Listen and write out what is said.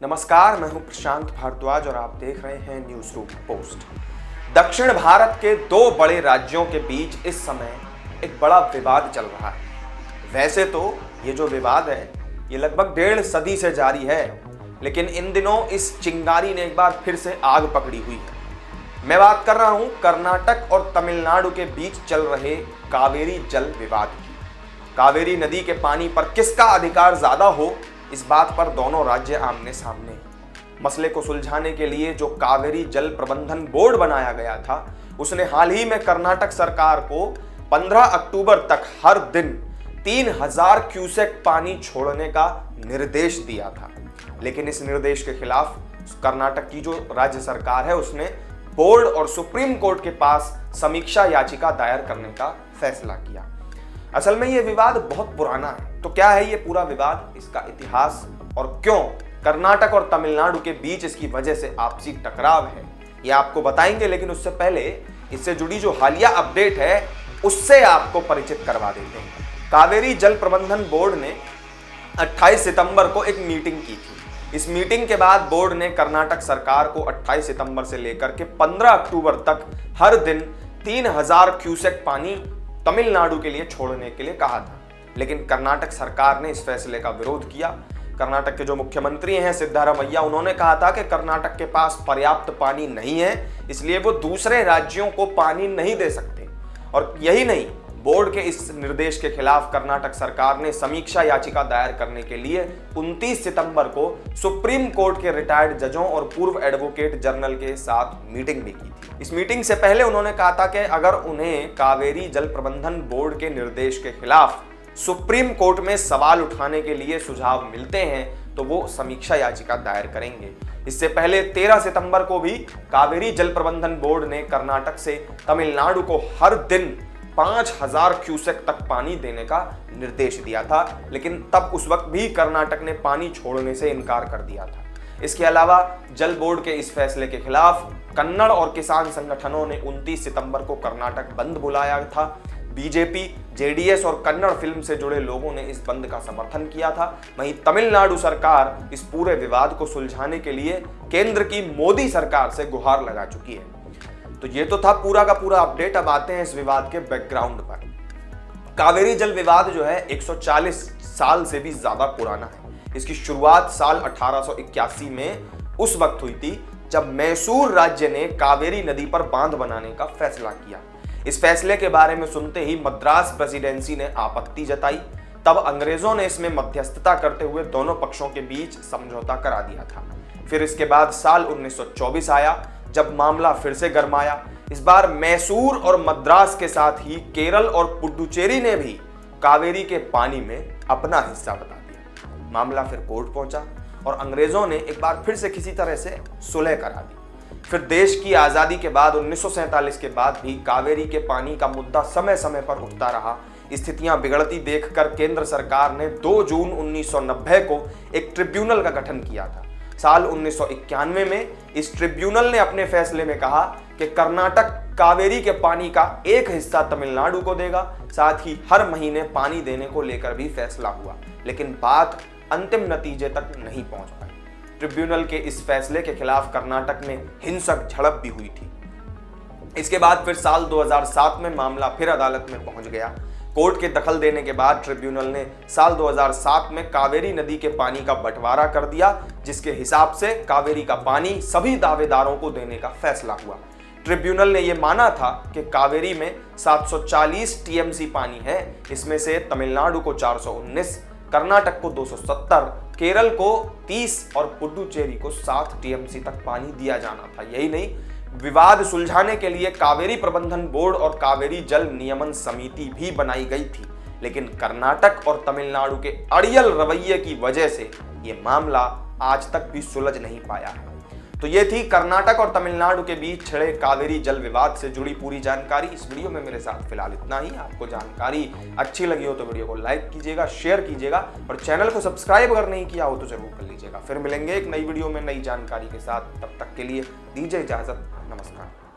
नमस्कार, मैं हूं प्रशांत भारद्वाज और आप देख रहे हैं न्यूज रूम पोस्ट। दक्षिण भारत के दो बड़े राज्यों के बीच इस समय एक बड़ा विवाद चल रहा है। वैसे तो ये जो विवाद है ये लगभग 1.5 सदी से जारी है, लेकिन इन दिनों इस चिंगारी ने एक बार फिर से आग पकड़ी हुई है। मैं बात कर रहा हूं कर्नाटक और तमिलनाडु के बीच चल रहे कावेरी जल विवाद की। कावेरी नदी के पानी पर किसका अधिकार ज्यादा हो, इस बात पर दोनों राज्य आमने सामने हैं। मसले को सुलझाने के लिए जो कावेरी जल प्रबंधन बोर्ड बनाया गया था, उसने हाल ही में कर्नाटक सरकार को 15 अक्टूबर तक हर दिन 3000 क्यूसेक पानी छोड़ने का निर्देश दिया था। लेकिन इस निर्देश के खिलाफ कर्नाटक की जो राज्य सरकार है उसने बोर्ड और सुप्रीम कोर्ट के पास समीक्षा याचिका दायर करने का फैसला किया। असल में यह विवाद बहुत पुराना है। तो क्या है ये पूरा विवाद, इसका इतिहास और क्यों कर्नाटक और तमिलनाडु के बीच इसकी वजह से आपसी टकराव है, ये आपको बताएंगे। लेकिन उससे पहले इससे जुड़ी जो हालिया अपडेट है उससे आपको परिचित करवा देते हैं। कावेरी जल प्रबंधन बोर्ड ने 28 सितंबर को एक मीटिंग की थी। इस मीटिंग के बाद बोर्ड ने कर्नाटक सरकार को 28 सितंबर से लेकर के 15 अक्टूबर तक हर दिन 3000 क्यूसेक पानी तमिलनाडु के लिए छोड़ने के लिए कहा था। लेकिन कर्नाटक सरकार ने इस फैसले का विरोध किया। कर्नाटक के जो मुख्यमंत्री हैं सिद्धारमैया, उन्होंने कहा था कि कर्नाटक के पास पर्याप्त पानी नहीं है, इसलिए वो दूसरे राज्यों को पानी नहीं दे सकते। और यही नहीं, बोर्ड के इस निर्देश के खिलाफ कर्नाटक सरकार ने समीक्षा याचिका दायर करने के लिए 29 सितंबर को सुप्रीम कोर्ट के रिटायर्ड जजों और पूर्व एडवोकेट जनरल के साथ मीटिंग भी की थी। इस मीटिंग से पहले उन्होंने कहा था कि अगर उन्हें कावेरी जल प्रबंधन बोर्ड के निर्देश के खिलाफ सुप्रीम कोर्ट में सवाल उठाने के लिए सुझाव मिलते हैं तो वो समीक्षा याचिका दायर करेंगे। इससे पहले 13 सितंबर को भी कावेरी जल प्रबंधन बोर्ड ने कर्नाटक से तमिलनाडु को हर दिन 5000 क्यूसेक तक पानी देने का निर्देश दिया था। लेकिन तब उस वक्त भी कर्नाटक ने पानी छोड़ने से इनकार कर दिया था। इसके अलावा जल बोर्ड के इस फैसले के खिलाफ कन्नड़ और किसान संगठनों ने 29 सितंबर को कर्नाटक बंद बुलाया था। बीजेपी, जेडीएस और कन्नड़ फिल्म से जुड़े लोगों ने इस बंद का समर्थन किया था। वहीं तमिलनाडु सरकार इस पूरे विवाद को सुलझाने के लिए केंद्र की मोदी सरकार से गुहार लगा चुकी है। तो ये तो था पूरा का पूरा अपडेट। अब आते हैं इस विवाद के बैकग्राउंड पर। कावेरी जल विवाद जो है 140 साल से भी ज्यादा पुराना है। इसकी शुरुआत साल 1881 में उस वक्त हुई थी जब मैसूर राज्य ने कावेरी नदी पर बांध बनाने का फैसला किया। इस फैसले के बारे में सुनते ही मद्रास प्रेसिडेंसी ने आपत्ति जताई। तब अंग्रेजों ने इसमें मध्यस्थता करते हुए दोनों पक्षों के बीच समझौता करा दिया था। फिर इसके बाद साल 1924 आया जब मामला फिर से गरमाया। इस बार मैसूर और मद्रास के साथ ही केरल और पुडुचेरी ने भी कावेरी के पानी में अपना हिस्सा बता दिया। मामला फिर कोर्ट पहुंचा और अंग्रेजों ने एक बार फिर से किसी तरह से सुलह करा दी। फिर देश की आजादी के बाद 1947 के बाद भी कावेरी के पानी का मुद्दा समय समय पर उठता रहा। स्थितियां बिगड़ती देखकर केंद्र सरकार ने 2 जून 1990 को एक ट्रिब्यूनल का गठन किया था। साल 1991 में इस ट्रिब्यूनल ने अपने फैसले में कहा कि कर्नाटक कावेरी के पानी का एक हिस्सा तमिलनाडु को देगा, साथ ही हर महीने पानी देने को लेकर भी फैसला हुआ। लेकिन बात अंतिम नतीजे तक नहीं पहुंच पाई। ट्रिब्यूनल के इस फैसले के खिलाफ कर्नाटक में हिंसक झड़प भी हुई थी। इसके बाद फिर साल 2007 में मामला फिर अदालत में पहुंच गया। कोर्ट के दखल देने के बाद ट्रिब्यूनल ने साल 2007 में कावेरी नदी के पानी का बंटवारा कर दिया, जिसके हिसाब से कावेरी का पानी सभी दावेदारों को देने का फैसला हुआ। ट्रिब्यूनल ने यह माना था कि कावेरी में 740 टीएमसी पानी है। इसमें से तमिलनाडु को 419, कर्नाटक को 270, केरल को 30 और पुडुचेरी को 7 टीएमसी तक पानी दिया जाना था। यही नहीं, विवाद सुलझाने के लिए कावेरी प्रबंधन बोर्ड और कावेरी जल नियमन समिति भी बनाई गई थी। लेकिन कर्नाटक और तमिलनाडु के अड़ियल रवैये की वजह से यह मामला आज तक भी सुलझ नहीं पाया है। तो ये थी कर्नाटक और तमिलनाडु के बीच छिड़े कावेरी जल विवाद से जुड़ी पूरी जानकारी। इस वीडियो में मेरे साथ फिलहाल इतना ही। आपको जानकारी अच्छी लगी हो तो वीडियो को लाइक कीजिएगा, शेयर कीजिएगा और चैनल को सब्सक्राइब अगर नहीं किया हो तो जरूर कर लीजिएगा। फिर मिलेंगे एक नई वीडियो में नई जानकारी के साथ। तब तक के लिए दीजिए इजाजत। नमस्कार।